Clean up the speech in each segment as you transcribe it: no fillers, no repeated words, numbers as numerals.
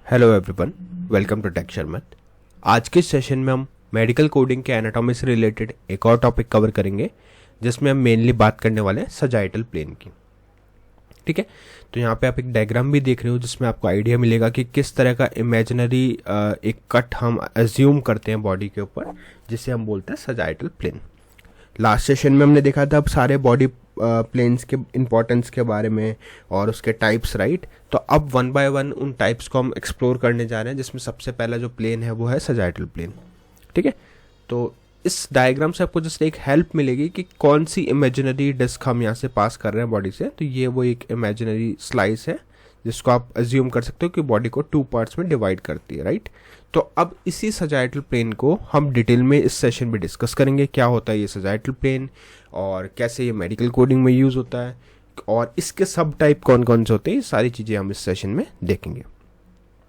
Hello everyone, welcome to tech शर्मत। आज के सेशन में हम मेडिकल कोडिंग के एनाटॉमी से रिलेटेड एक और टॉपिक कवर करेंगे, जिसमें हम मेनली बात करने वाले हैं सजाइटल प्लेन की। ठीक है, तो यहाँ पे आप एक डायग्राम भी देख रहे हो जिसमें आपको आइडिया मिलेगा कि किस तरह का इमेजिनरी एक कट हम एज्यूम करते हैं बॉडी के ऊपर, जिसे हम बोलते हैं सजाइटल प्लेन। लास्ट सेशन में हमने देखा था अब सारे बॉडी प्लेन्स के इंपॉर्टेंस के बारे में और उसके टाइप्स, राइट। तो अब वन बाय वन उन टाइप्स को हम एक्सप्लोर करने जा रहे हैं, जिसमें सबसे पहला जो प्लेन है वो है सजाइटल प्लेन। ठीक है, तो इस डायग्राम से आपको जस्ट एक हेल्प मिलेगी कि कौन सी इमेजिनरी डिस्क हम यहाँ से पास कर रहे हैं बॉडी से। तो ये वो एक इमेजिनरी स्लाइस है जिसको आप अज्यूम कर सकते हो कि बॉडी को 2 पार्ट्स में डिवाइड करती है, राइट। तो अब इसी सजाइटल प्लेन को हम डिटेल में इस सेशन में डिस्कस करेंगे, क्या होता है ये सजाइटल प्लेन और कैसे ये मेडिकल कोडिंग में यूज़ होता है और इसके सब टाइप कौन कौन से होते हैं, ये सारी चीज़ें हम इस सेशन में देखेंगे।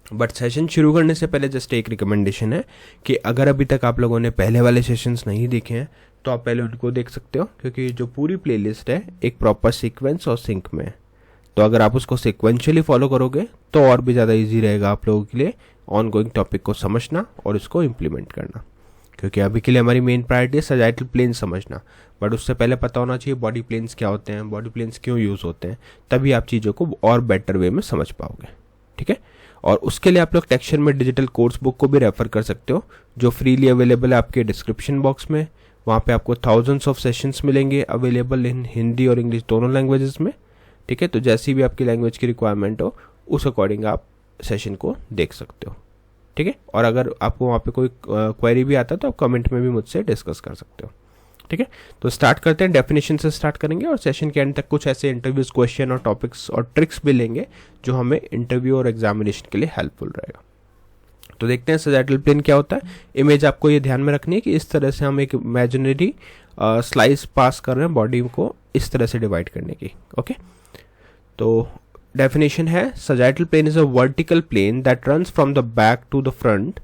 बट सेशन शुरू करने से पहले जस्ट एक रिकमेंडेशन है कि अगर अभी तक आप लोगों ने पहले वाले सेशंस नहीं देखे हैं तो आप पहले उनको देख सकते हो, क्योंकि जो पूरी प्लेलिस्ट है एक प्रॉपर सीक्वेंस और सिंक में है। तो अगर आप उसको सिक्वेंशियली फॉलो करोगे तो और भी ज़्यादा ईजी रहेगा आप लोगों के लिए ऑन गोइंग टॉपिक को समझना और इसको इम्प्लीमेंट करना, क्योंकि अभी के लिए हमारी मेन प्रायोरिटी है सजाइटल प्लेन समझना। बट उससे पहले पता होना चाहिए बॉडी प्लेन्स क्या होते हैं, बॉडी प्लेन्स क्यों यूज़ होते हैं, तभी आप चीज़ों को और बेटर वे में समझ पाओगे। ठीक है, और उसके लिए आप लोग टेक्सचर में डिजिटल कोर्स बुक को भी रेफर कर सकते हो, जो फ्रीली अवेलेबल है आपके डिस्क्रिप्शन बॉक्स में। वहाँ पे आपको थाउजेंड्स ऑफ सेशंस मिलेंगे अवेलेबल इन हिंदी और इंग्लिश दोनों लैंग्वेजेस में। ठीक है, तो जैसी भी आपकी लैंग्वेज की रिक्वायरमेंट हो उस अकॉर्डिंग आप सेशन को देख सकते हो। ठीक है, और अगर आपको वहाँ पे कोई क्वेरी भी आता है तो आप कमेंट में भी मुझसे डिस्कस कर सकते हो। ठीक है, तो स्टार्ट करते हैं, डेफिनेशन से स्टार्ट करेंगे और सेशन के एंड तक कुछ ऐसे इंटरव्यूज, क्वेश्चन और टॉपिक्स और ट्रिक्स भी लेंगे जो हमें इंटरव्यू और एग्जामिनेशन के लिए हेल्पफुल रहेगा। तो देखते हैं सजाइटल प्लेन क्या होता है। इमेज आपको ये ध्यान में रखनी है कि इस तरह से हम एक इमेजिनरी स्लाइस पास कर रहे हैं बॉडी को इस तरह से डिवाइड करने की। ओके, तो डेफिनेशन है sagittal plane is a vertical plane that runs from the back to the front,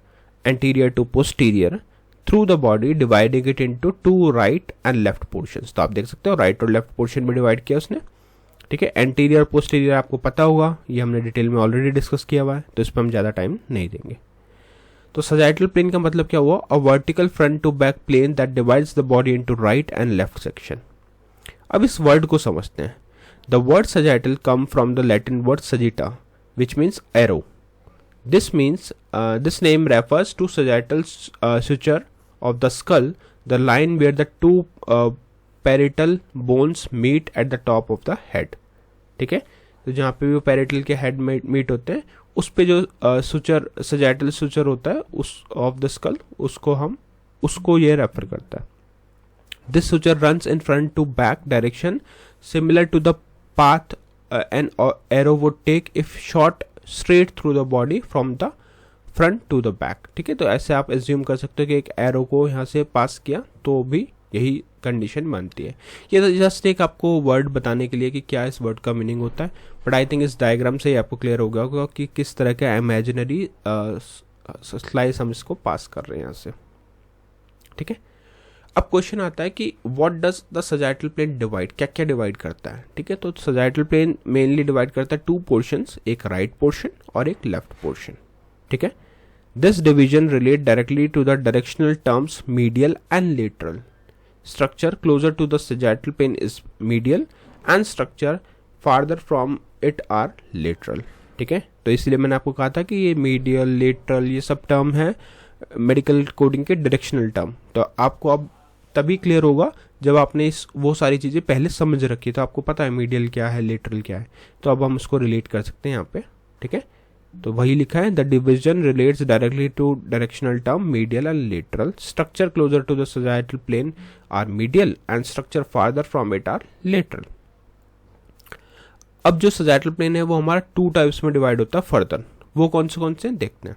anterior to posterior through the body, dividing it into 2 right and left portions. तो आप देख सकते हो राइट और लेफ्ट पोर्शन में divide किया उसने। ठीक है, एंटीरियर पोस्टीरियर आपको पता होगा, ये हमने डिटेल में ऑलरेडी डिस्कस किया हुआ है, तो इस पर हम ज़्यादा टाइम नहीं देंगे। तो सजाइटल प्लेन का मतलब क्या हुआ? A vertical front to back plane that divides the body into right and left section. अब इस वर्ड को समझते हैं। The word sagittal come from the Latin word sagitta, which means arrow. This means this name refers to sagittal suture of the skull, the line where the two parietal bones meet at the top of the head. ठीक है, तो जहाँ पे भी वो parietal के head meet होते हैं उस पे जो suture, sagittal suture होता है उस of the skull, उसको ये रेफर करता है। This suture runs in front to back direction, similar to the path an arrow would take if shot straight through the body from the front to the back। ठीक है, तो ऐसे आप assume कर सकते हो कि एक एरो को यहाँ से पास किया तो भी यही कंडीशन बनती है। ये जस्ट एक आपको वर्ड बताने के लिए कि क्या इस वर्ड का मीनिंग होता है, बट आई थिंक इस डायग्राम से ही आपको क्लियर हो गया होगा कि किस तरह का इमेजिनरी स्लाइस हम इसको पास कर रहे हैं यहाँ से। ठीक है, अब क्वेश्चन आता है कि what does the sagittal plane divide, क्या क्या डिवाइड करता है। ठीक है, तो सजाइटल प्लेन मेनली डिवाइड करता है 2 पोर्शंस, एक राइट पोर्शन और एक लेफ्ट पोर्शन। ठीक है, this division relate directly to the directional terms medial and lateral. Structure closer to the sagittal plane is medial and structure farther from it are lateral. ठीक है, तो इसलिए मैंने आपको कहा था कि ये मीडियल, लेटरल, ये सब टर्म है मेडिकल कोडिंग के डायरेक्शनल टर्म। तो आपको अब तभी क्लियर होगा जब आपने वो सारी चीज़ें पहले समझ रखी, तो आपको पता है मीडियल क्या है, लेटरल क्या है, तो अब हम उसको रिलेट कर सकते हैं यहाँ पे। ठीक है, तो वही लिखा है, the division relates directly to directional term medial and lateral. Structure closer to the sagittal plane are medial and structure farther from it are lateral. अब जो सजाइटल प्लेन है वो हमारा 2 टाइप्स में डिवाइड होता है फर्दर। वो कौन से देखते हैं।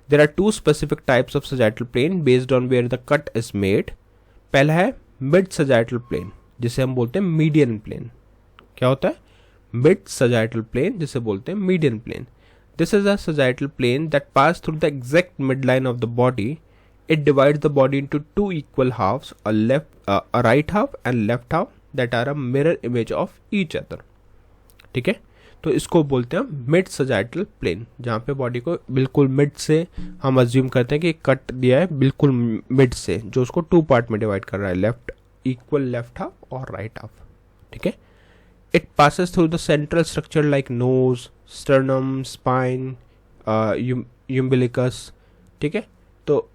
There are 2 specific types of sagittal plane based on where the cut is made. पहला है मिड सजाइटल प्लेन, जिसे हम बोलते हैं मीडियन प्लेन। क्या होता है? मिड सजाइटल प्लेन, जिसे बोलते हैं median plane. This is a sagittal plane that pass through the exact mid line of the body. It divides the body into 2 equal halves, a right half and left half that are a mirror image of each other. ठीक है, तो इसको बोलते हैं mid sagittal plane, जहाँ पे body को बिल्कुल मिड से हम अज्यूम करते हैं कि कट दिया है बिल्कुल मिड से, जो उसको 2 पार्ट में डिवाइड कर रहा है, लेफ्ट इक्वल लेफ्ट हाफ और राइट हाफ। ठीक है, it passes through the central structure like nose, sternum, spine, umbilicus. ठीक है, तो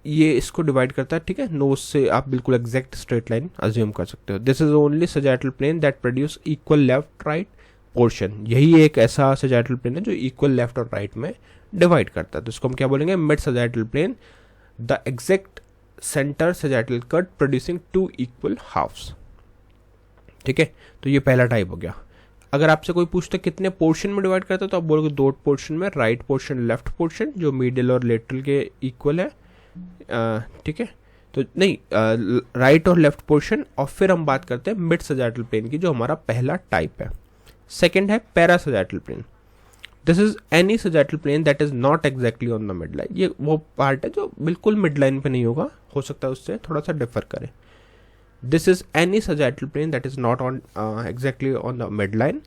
ये इसको डिवाइड करता है। ठीक है, नोज से आप बिल्कुल एग्जैक्ट स्ट्रेट लाइन अज्यूम कर सकते हो। This is only sagittal plane that produce equal left right portion. यही एक ऐसा सजाइटल प्लेन है जो इक्वल लेफ्ट और राइट में डिवाइड करता है। तो इसको हम क्या बोलेंगे, mid sagittal plane, the exact centre sagittal cut producing 2 equal halves. ठीक है, तो ये पहला टाइप हो गया। अगर आपसे कोई पूछता कितने पोर्शन में डिवाइड करता है तो आप बोलोगे 2 पोर्शन में, राइट पोर्शन, लेफ्ट पोर्शन, जो मिडिल और लेटरल के इक्वल है। ठीक है, तो नहीं, राइट और लेफ्ट पोर्शन। और फिर हम बात करते हैं मिड सजाइटल प्लेन की, जो हमारा पहला टाइप है। सेकंड है parasagittal plane. This is any sagittal plane that is not exactly on the mid line. ये वो पार्ट है जो बिल्कुल मिड लाइन पे नहीं होगा, हो सकता है उससे थोड़ा सा डिफर करे। This is any sagittal plane that is not on exactly on the mid line.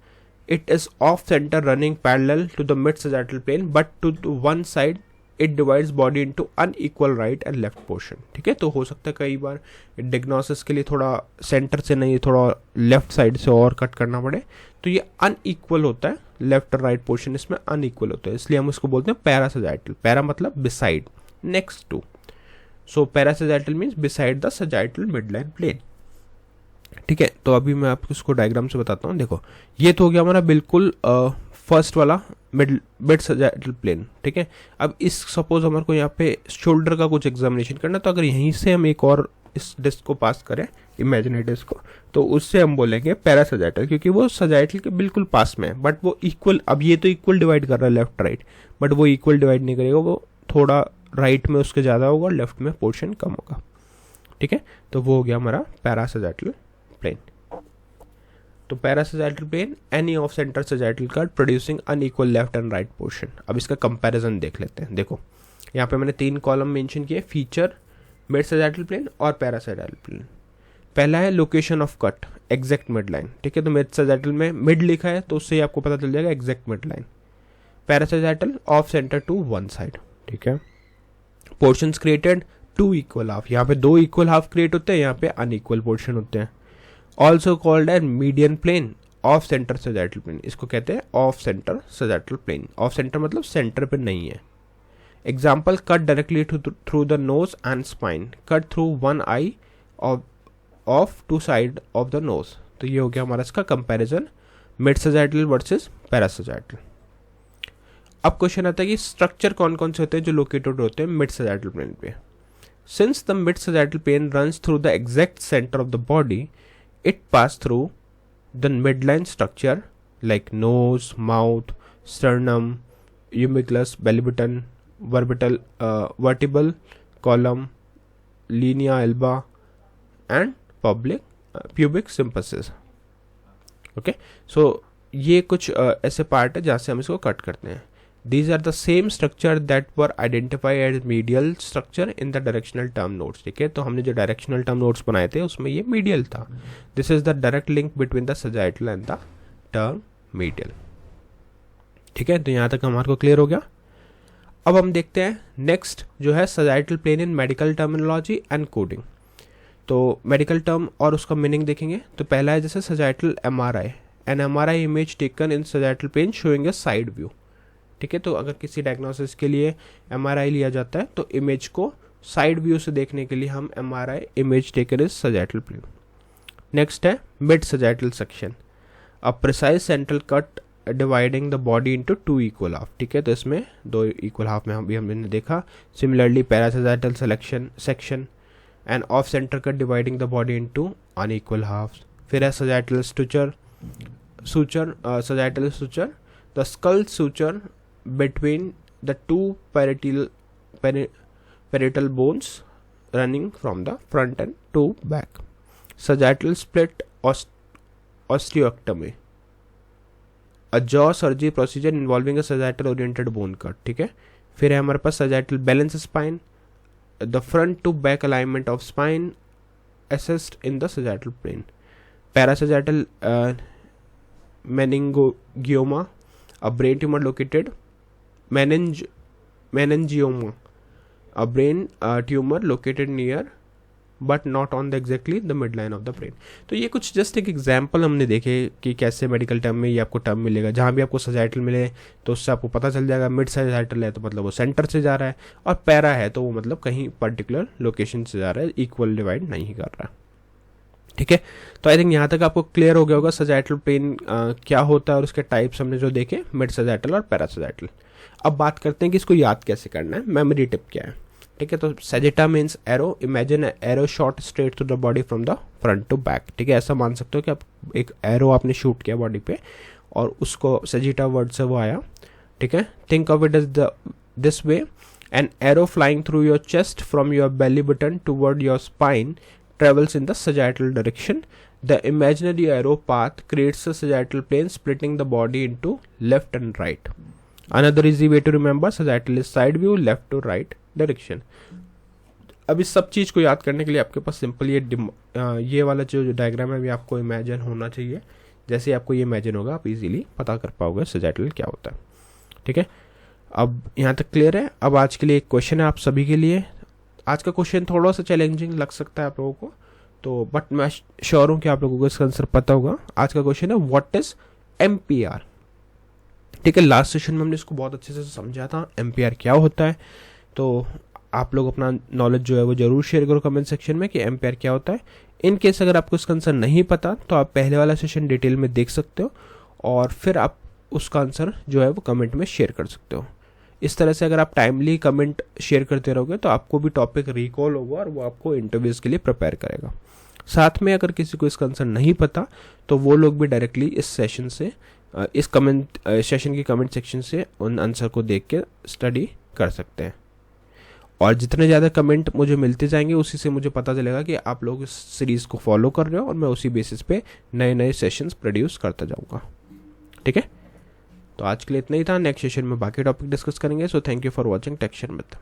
It is off center running parallel to the mid sagittal plane, but to one side it divides body into unequal right and left portion. ठीक है, तो हो सकता है कई बार डिग्नोसिस के लिए थोड़ा सेंटर से नहीं, थोड़ा लेफ्ट साइड से और कट करना पड़े, तो ये अनइक्वल होता है, लेफ्ट और राइट पोर्शन इसमें अनइक्वल होता है, इसलिए हम इसको बोलते हैं पैरासजाइटल. पैरा मतलब beside, next to. So parasagittal means beside the sagittal midline plane. ठीक है, तो अभी मैं आपको इसको डायग्राम से बताता हूँ. देखो, ये तो हो गया हमारा बिल्कुल फर्स्ट वाला मिड सजाइटल प्लेन. ठीक है, अब इस सपोज हमारे को यहाँ पे शोल्डर का कुछ एग्जामिनेशन करना, तो अगर यहीं से हम एक और इस डिस्क को पास करें, इमेजिनरी डिस्क को, तो उससे हम बोलेंगे पैरासजाइटल, क्योंकि वो सजाइटल के बिल्कुल पास में है, बट वो इक्वल. अब ये तो इक्वल डिवाइड कर रहा है लेफ्ट राइट, बट वो इक्वल डिवाइड नहीं करेगा, वो थोड़ा राइट में उसके ज़्यादा होगा, लेफ्ट में पोर्शन कम होगा. ठीक है, तो वो हो गया हमारा पैरासजाइटल प्लेन. तो parasagittal plane, any off centre sagittal cut producing unequal left and right portion. अब इसका कंपैरिजन देख लेते हैं. देखो, यहाँ पे मैंने 3 कॉलम मेंशन किए, फीचर, मिड सजाइटल प्लेन और पैरासजाइटल प्लेन. पहला है location of cut, exact mid line. ठीक है, तो मिड सजाइटल में मिड लिखा है, तो उससे आपको पता चल जाएगा exact mid line. Parasagittal off centre to one side. ठीक है, पोर्शंस क्रिएटेड 2 इक्वल हाफ. यहाँ पे 2 इक्वल हाफ क्रिएट होते हैं, यहाँ पे अनइक्वल पोर्शन होते हैं. Also called as median plane, off centre sagittal plane. इसको कहते हैं off centre sagittal plane. Off centre मतलब सेंटर पे नहीं है. Example, cut directly through the nose and spine, cut through one eye of 2 side of the nose. तो ये हो गया हमारा इसका comparison, mid sagittal versus parasagittal. अब क्वेश्चन आता है कि स्ट्रक्चर कौन कौन से होते हैं जो लोकेटेड होते हैं मिड सजाइटल प्लेन पे. Since the mid sagittal plane runs through the exact centre of the body, it passed through the midline structure like nose, mouth, sternum, umbilicus, belly button, vertebral column, linea alba, and pubic symphysis. Okay, so ये कुछ ऐसे part है जहाँ से हम इसको cut करते हैं. These are the same structure that were identified as medial structure in the directional term notes. ठीक है, तो हमने जो directional term notes बनाए थे उसमें ये medial था. This is the direct link between the sagittal and the term medial. ठीक है, तो यहाँ तक हमारे को क्लियर हो गया. अब हम देखते हैं नेक्स्ट जो है sagittal plane in medical terminology and coding. तो मेडिकल टर्म और उसका मीनिंग देखेंगे. तो पहला है जैसे sagittal MRI, an MRI image taken in sagittal plane showing a side view. ठीक है, तो अगर किसी डायग्नोसिस के लिए MRI लिया जाता है तो इमेज को साइड व्यू से देखने के लिए हम MRI image taken is sagittal plane. Next है mid sagittal section, a precise central cut dividing the body into 2 equal half. ठीक है, तो इसमें 2 इक्वल हाफ में हमने देखा. Similarly parasagittal section and off centre cut dividing the body into unequal half. फिर है sagittal suture, sagittal suture, the skull suture between the 2 parietal bones running from the front and to back. Sagittal split osteotomy, a jaw surgery procedure involving a sagittal oriented bone cut. ठीक है, फिर है हमारे पास sagittal balance spine, the front to back alignment of spine assessed in the sagittal plane. Parasagittal meningioma, a brain tumor located meningioma, a brain tumor located near but not on the exactly the mid line of the brain. तो ये कुछ just एक example हमने देखे कि कैसे medical term में ये आपको टर्म मिलेगा। जहाँ भी आपको सजाइटल मिले तो उससे आपको पता चल जाएगा मिड सजाइटल है तो मतलब वो सेंटर से जा रहा है, और पैरा है तो वो मतलब कहीं पर्टिकुलर लोकेशन से जा रहा है, इक्वल डिवाइड नहीं कर रहा। ठीक है, तो आई थिंक यहाँ तक आपको क्लियर हो गया होगा सजाइटल प्लेन क्या होता है और उसके टाइप्स हमने जो देखे, मिड सजाइटल और पैरा सजाइटल। अब बात करते हैं कि इसको याद कैसे करना है, मेमोरी टिप क्या है। ठीक है, तो sagitta means arrow, imagine arrow shot straight to the body from the front to back. ठीक है, ऐसा मान सकते हो कि आप एक एरो आपने शूट किया बॉडी पे और उसको सजिटा वर्ड से वो आया। ठीक है, think of it as this way, an arrow flying through your chest from your belly button toward your spine travels in the sagittal direction. The imaginary arrow path creates a sagittal plane splitting the body into left and right. Another easy way to remember sagittal is side view, left to right direction. अब इस सब चीज़ को याद करने के लिए आपके पास simple ये वाला जो डायग्राम है भी आपको इमेजिन होना चाहिए। जैसे आपको ये इमेजिन होगा आप इजीली पता कर पाओगे sagittal क्या होता है। ठीक है, अब यहाँ तक क्लियर है। अब आज के लिए एक क्वेश्चन है आप सभी के लिए। आज का क्वेश्चन थोड़ा सा चैलेंजिंग लग सकता है आप लोगों को, तो बट मैं श्योर हूँ कि आप लोगों को इसका आंसर पता होगा। आज का क्वेश्चन है व्हाट इज एमपीआर। ठीक है, लास्ट सेशन में हमने इसको बहुत अच्छे से समझा था एमपीआर क्या होता है। तो आप लोग अपना नॉलेज जो है वो जरूर शेयर करो कमेंट सेक्शन में कि एमपीआर क्या होता है। इन केस अगर आपको इसका आंसर नहीं पता तो आप पहले वाला सेशन डिटेल में देख सकते हो और फिर आप उसका आंसर जो है वो कमेंट में शेयर कर सकते हो। इस तरह से अगर आप टाइमली कमेंट शेयर करते रहोगे तो आपको भी टॉपिक रिकॉल होगा और वो आपको इंटरव्यूज़ के लिए प्रिपेयर करेगा। साथ में अगर किसी को इसका आंसर नहीं पता तो वो लोग भी डायरेक्टली इस सेशन से इस कमेंट सेशन की कमेंट सेक्शन से उन आंसर को देख के स्टडी कर सकते हैं। और जितने ज़्यादा कमेंट मुझे मिलते जाएंगे उसी से मुझे पता चलेगा कि आप लोग इस सीरीज़ को फॉलो कर रहे हो और मैं उसी बेसिस पे नए नए सेशंस प्रोड्यूस करता जाऊँगा। ठीक है, तो आज के लिए इतना ही था। नेक्स्ट सेशन में बाकी टॉपिक डिस्कस करेंगे। So thank you for watching texture myth.